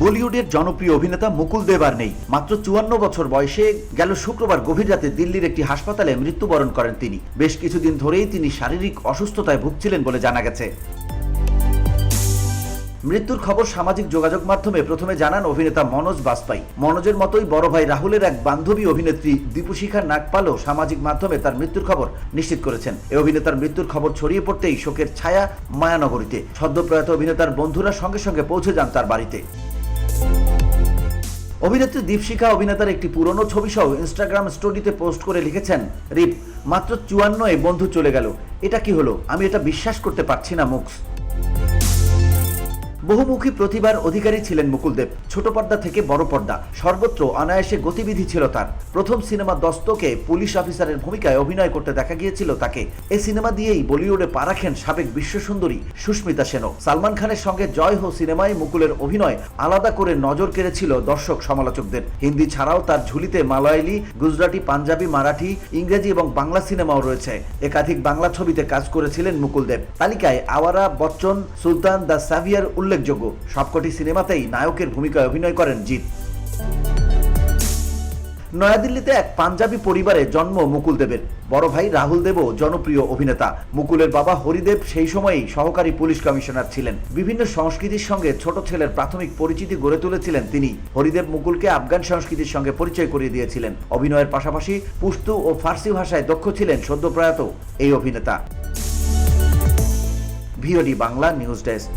বলিউডের জনপ্রিয় অভিনেতা মুকুল দেব আর নেই। মাত্র 54 বছর বয়সে গেল শুক্রবার গভীর রাতে দিল্লির একটি হাসপাতালে মৃত্যুবরণ করেন তিনি। বেশ কিছুদিন ধরেই তিনি শারীরিক অসুস্থতায় ভুগছিলেন বলে জানা গেছে। মৃত্যুর খবর সামাজিক যোগাযোগ মাধ্যমে প্রথমে জানান অভিনেতা মনোজ বাজপাই। মনোজের মতোই বড় ভাই রাহুলের এক বান্ধবী অভিনেত্রী দীপুশিখা নাগপালও সামাজিক মাধ্যমে তার মৃত্যুর খবর নিশ্চিত করেছেন। এই অভিনেতার মৃত্যুর খবর ছড়িয়ে পড়তেই শোকের ছায়া মায়ানগরীতে। সদ্যপ্রয়াত অভিনেতার বন্ধুরা সঙ্গে সঙ্গে পৌঁছে যান তার বাড়িতে। অভিনেত্রী দীপশিখা অভিনেতার একটি পুরনো ছবি সহ ইনস্টাগ্রাম স্টোরিতে পোস্ট করে লিখেছেন, রিপ, মাত্র 54 বন্ধু চলে গেল, এটা কি হলো, আমি এটা বিশ্বাস করতে পারছি না মুক্স। বহুমুখী প্রতিভার অধিকারী ছিলেন মুকুল দেব। ছোট পর্দা থেকে বড় পর্দা সর্বত্র অনায়াসে গতিবিধি ছিল তার। প্রথম সিনেমা দস্তকে পুলিশ অফিসারের ভূমিকায় অভিনয় করতে দেখা গিয়েছিল তাকে। এই সিনেমা দিয়েই বলিউডে পা রাখেন সাবেক বিশ্বসুন্দরী সুস্মিতা সেনও। সালমান খানের সঙ্গে জয় হো সিনেমায় মুকুলের অভিনয় আলাদা করে নজর কেড়েছিল দর্শক সমালোচকদের। হিন্দি ছাড়াও তার ঝুলিতে মালয়ালি, গুজরাটি, পাঞ্জাবি, মারাঠি, ইংরেজি এবং বাংলা সিনেমাও রয়েছে। একাধিক বাংলা ছবিতে কাজ করেছিলেন মুকুল দেব। তালিকায় আওয়ারা, বচ্চন, সুলতান, দ্য সাভিয়ার উল্লেখযোগ্য। সবকটি সিনেমাতেই নায়কের ভূমিকায় অভিনয় করেন জিৎ। নয়াদিল্লিতে এক পাঞ্জাবি পরিবারে জন্ম মুকুল দেবের। বড় ভাই রাহুল দেবও জনপ্রিয় অভিনেতা। মুকুলের বাবা হরিদেব সেই সময়েই সহকারী পুলিশ কমিশনার ছিলেন। বিভিন্ন সংস্কৃতির সঙ্গে ছোট ছেলের প্রাথমিক পরিচিতি গড়ে তুলেছিলেন তিনি। হরিদেব মুকুলকে আফগান সংস্কৃতির সঙ্গে পরিচয় করিয়ে দিয়েছিলেন। অভিনয়ের পাশাপাশি পুশতু ও ফার্সি ভাষায় দক্ষ ছিলেন সদ্যপ্রয়াত এই অভিনেতা। VOD Bangla news desk.